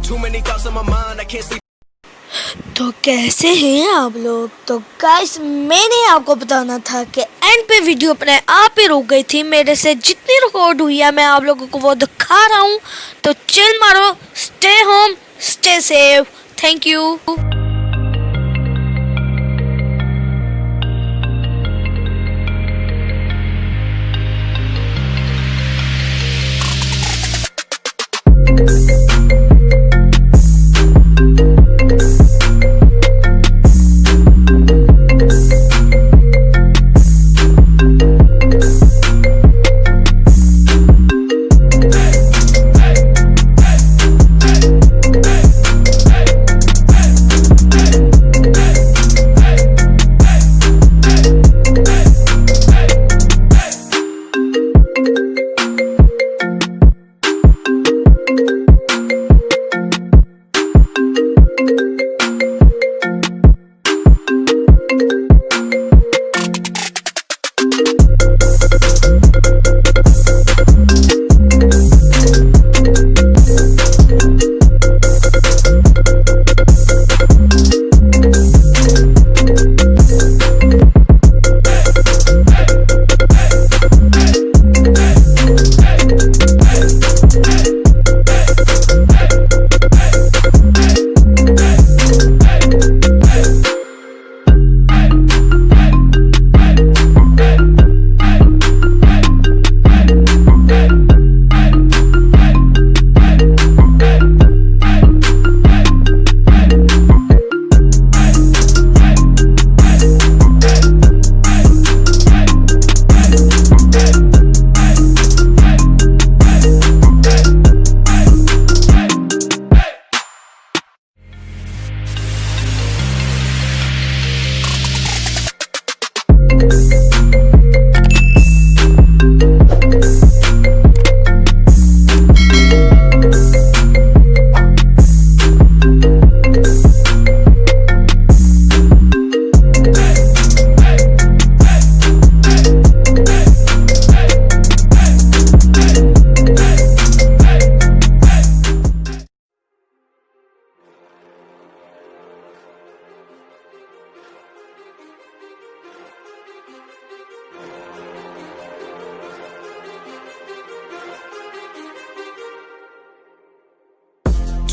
Too many thoughts on my mind, I can't sleep. तो कैसे हैं आप लोग। तो गाइस मैंने आपको बताना था कि एंड पे वीडियो अपने आप ही रुक गई थी। मेरे से जितनी रिकॉर्ड हुई है मैं आप लोगों को वो दिखा रहा हूँ। तो चिल मारो, stay home, stay safe, thank you.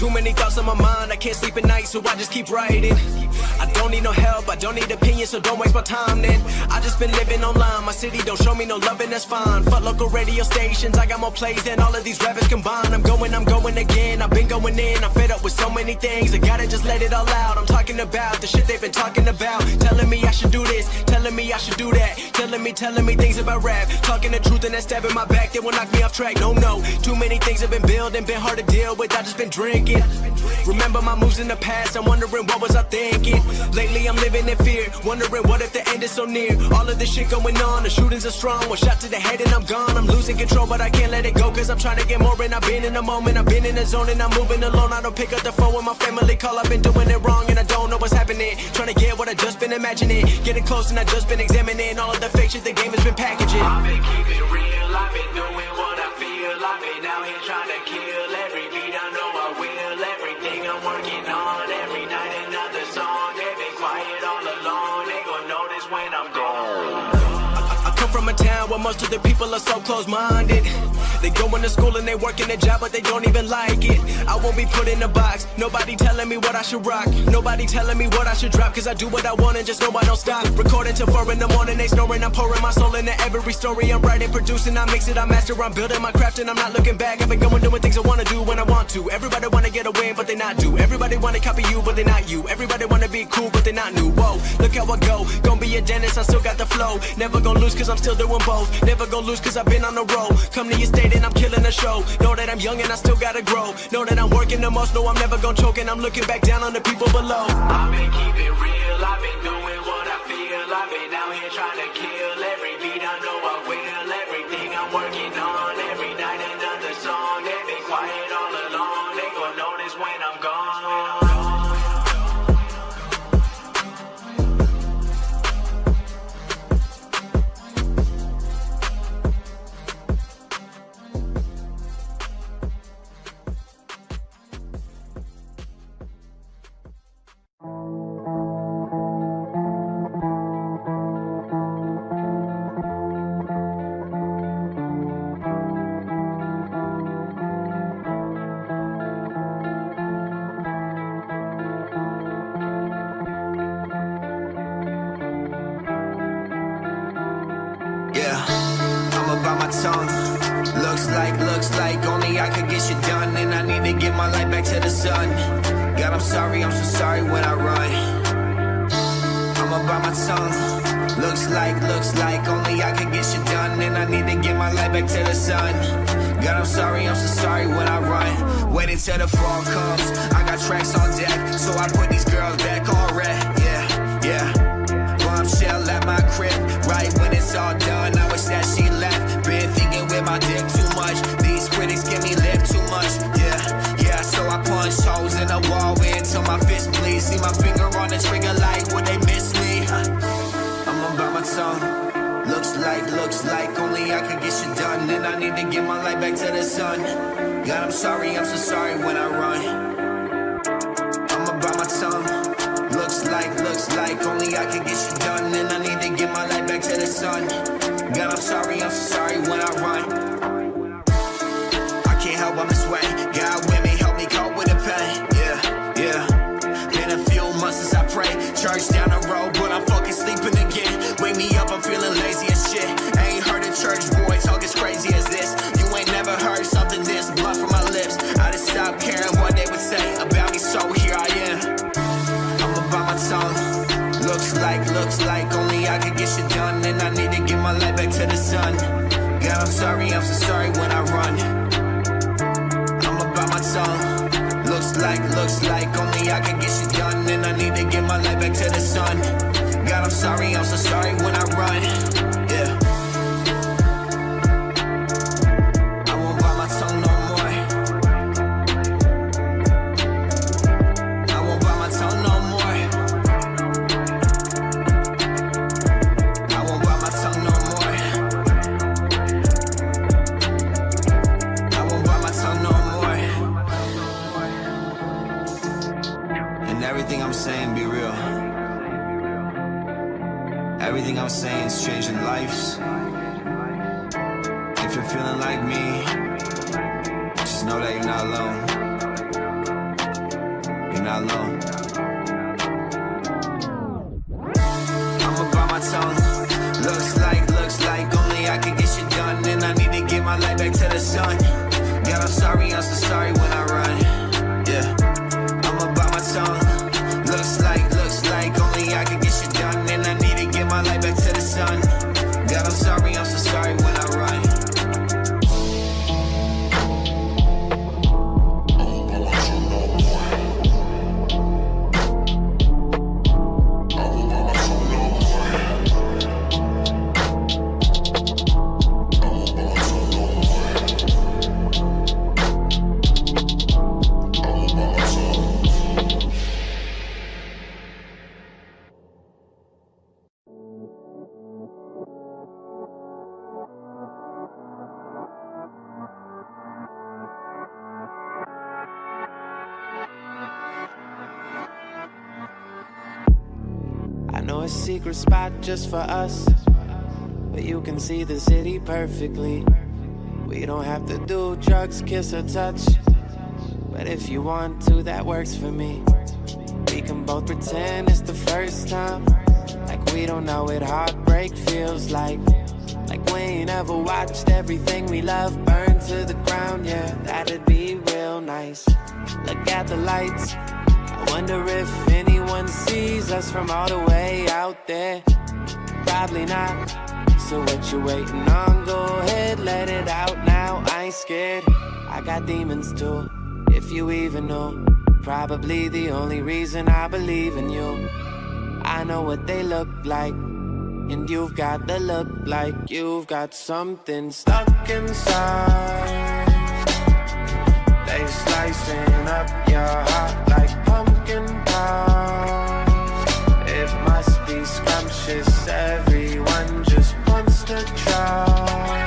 Too many thoughts on my mind, I can't sleep at night, so I just keep writing. I don't need no help, I don't need opinions, so don't waste my time then. I just been living online, my city don't show me no love and that's fine. Fuck local radio stations, I got more plays than all of these rappers combined. I'm going again, I've been going in, I'm fed up with so many things. I gotta just let it all out, I'm talking about the shit they've been talking about. Telling me I should do this, telling me I should do that. Telling me things about rap. Talking the truth and that stab in my back, they will knock me off track, no. Too many things have been building, been hard to deal with, I just been drinking. Remember my moves in the past, I'm wondering what was I thinking. Lately I'm living in fear, wondering what if the end is so near. All of this shit going on, the shootings are strong. One shot to the head and I'm gone. I'm losing control but I can't let it go, cause I'm trying to get more. And I've been in the moment, I've been in the zone, and I'm moving alone. I don't pick up the phone when my family call, I've been doing it wrong and I don't know what's happening. Trying to get what I just been imagining, getting close and I just been examining all of the fake shit the game has been packaging. I've been keeping it real, I've been doing what I feel. I've been out here trying to kill every beat, I know I will. Everything I'm working on, every night another song. They've been quiet all along, they gon' notice when I'm gone. I come from a town where most of the people are so close-minded. They go into school and they work in a job but they don't even like it. I won't be put in a box, nobody telling me what I should rock. Nobody telling me what I should drop, cause I do what I want and just know I don't stop. Recording till 4 in the morning, they snoring. I'm pouring my soul into every story. I'm writing, producing, I mix it, I master. I'm building my craft and I'm not looking back. I've been going doing things I wanna do when I want to. Everybody wanna get a win but they not do. Everybody wanna copy you but they not you. Everybody wanna be cool but they not new. Whoa, look how I go, gonna be a dentist, I still got the flow. Never gonna lose cause I'm still doing both. Never gonna lose cause I've been on the road. Come to your state and I'm killing the show. Know that I'm young and I still gotta grow. Know that I'm working the most, know I'm never gonna choke. And I'm looking back down on the people below. I've been keeping it real, I've been doing what I feel. I've been out here trying to kill every beat, I know I will. Everything I'm working on, every night another song. They've been quiet all along, they gon' notice when I'm gone. tongue. Looks like only I could get shit done. And I need to get my life back to the sun. God, I'm so sorry when I run. I'ma bite my tongue. Looks like only I could get shit done. And I need to get my life back to the sun. God, I'm so sorry when I run. Wait until the fall comes. I got tracks on deck, so I put these girls back on red. Yeah. Bombshell at my crib. Right when it's all done, I wish that she left. Been thinking with my dick too much. These critics give me lip too much. Yeah, so I punch holes in the wall until my fist bleeds. See my finger on the trigger like, would they miss me? I'ma bite my tongue. Looks like only I could get shit done. And I need to get my life back to the sun. God, I'm so sorry when I run. I'ma bite my tongue. Looks like only I can get shit done. And I need to get my life back to the sun. God, I'm so sorry when I run. I can't help I'm this way. God with me, help me cope with the pain. Yeah. Been a few months since I prayed. Church down the road, but I'm fucking sleeping again. Wake me up, I'm feeling lazy as shit. I ain't heard a church boy talk as crazy as this. You ain't never heard something this blunt from my lips. I just stopped caring what they would say about me, so here I am. I'ma bite my tongue. Looks like only I can get shit done. And I need to get my life back to the sun. God, I'm so sorry when I run. I'ma bite my tongue. Looks like only I can get shit done. And I need to get my life back to the sun. God, I'm so sorry when I run. Yeah. I won't bite my tongue no more. I won't bite my tongue no more. I won't bite my tongue no more. I won't bite my tongue no more. And everything I'm saying be real. Everything I'm saying is changing lives. If you're feeling like me, just know that you're not alone. You're not alone. I'ma bite my tongue. Looks like only I can get shit done. And I need to get my life back to the sun. God, I'm so sorry when I run. Yeah. I'ma bite my tongue. Looks like only I can get shit done. And I need to get my life back to the sun. God, I'm so sorry when I run. I know a secret spot just for us, where you can see the city perfectly. We don't have to do drugs, kiss or touch, but if you want to, that works for me. We can both pretend it's the first time, like we don't know what heartbreak feels like we ain't ever watched everything we love burn to the ground. Yeah, that'd be real nice. Look at the lights, I wonder if anyone sees us from all the way out there. Probably not. So what you waiting on? Go ahead, let it out now. I ain't scared, I got demons too, if you even know. Probably the only reason I believe in you. I know what they look like, and you've got the look like you've got something stuck inside. They slicing up your heart like pumpkin pie. It must be scrumptious, everyone just wants to try,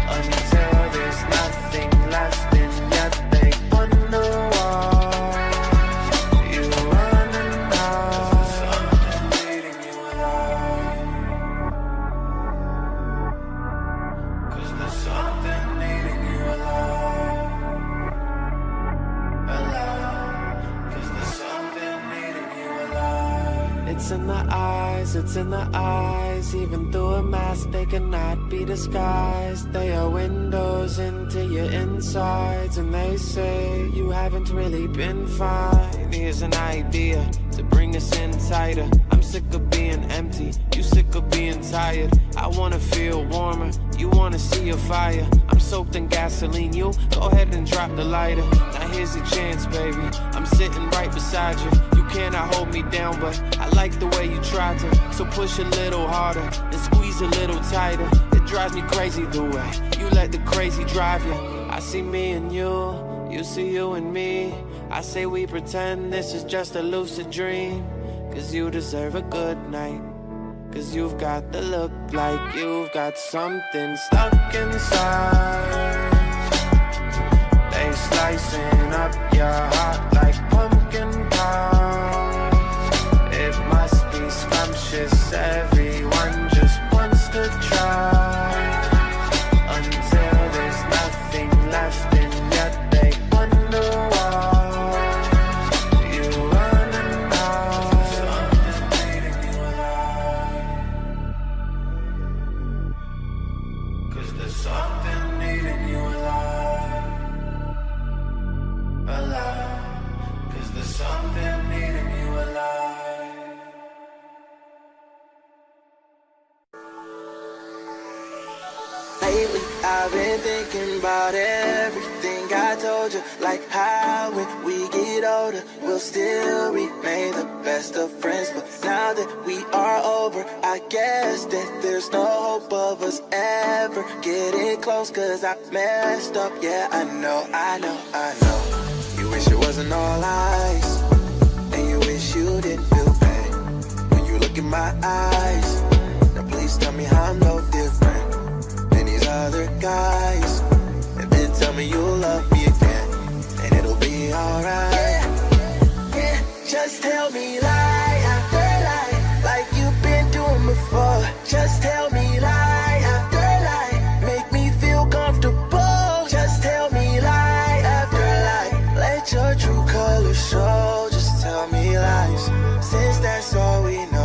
until there's nothing left and yet they wonder why you running out. Something leading you alive, 'cause there's something leading you alive, alive. It's in the eyes, it's in the eyes. Even through a mask, they cannot be disguised. They are windows into your insides, and they say you haven't really been fine. Here's an idea to bring us in tighter. I'm sick of being empty, you sick of being tired. I wanna feel warmer, you wanna see a fire. I'm soaked in gasoline, you go ahead and drop the lighter. Now here's your chance, baby, I'm sitting right beside you. You cannot hold me down, but I like the way you try to. So push a little harder and squeeze a little tighter. It drives me crazy the way you let the crazy drive you. I see me and you see you and me. I say we pretend this is just a lucid dream. Cause you deserve a good night. Cause you've got the look like you've got something stuck inside. They slicing up your heart like pumpkin pie. It must be scrumptious, everyone just wants to try. Until there's nothing left and yet they wonder why. You run and hide. Something eating you alive. Cause there's something eating you alive. Alive. Cause there's something eating you alive. Lately, I've been thinking about everything I told you. Like how when we get older, we'll still remain the best of friends. But now that we are over, I guess that there's no hope of us ever getting close. Cause I messed up, yeah, I know. You wish it wasn't all lies, and you wish you didn't feel pain when you look in my eyes. Now please tell me how I'm no different than these other guys, and then tell me you'll love me again, and it'll be alright. Yeah, just tell me lie after lie, like you've been doing before. Just tell me lie after lie, make me feel comfortable. Just tell me lie after lie, let your true colors show. Just tell me lies, since that's all we know.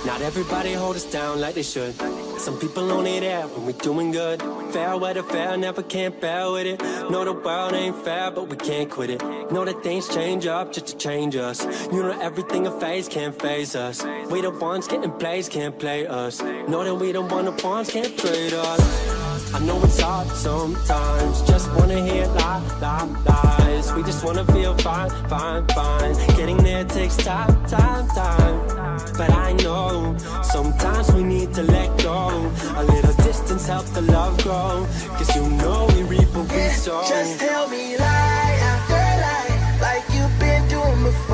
Not everybody hold us down like they should. Some people only there when we're doing good. Fair weather, fair, never can't bear with it. Know the world ain't fair, but we can't quit it. Know that things change up just to change us. You know everything a phase can't phase us. We the ones getting plays, can't play us. Know that we the one the pawns can't trade us. I know it's hard sometimes, just wanna hear lies. We just wanna feel fine. Getting there takes time. But I know, sometimes we need to let go. A little distance helps the love grow. Cause you know we reap what we sow. Just tell me lie after lie, like you've been doing before.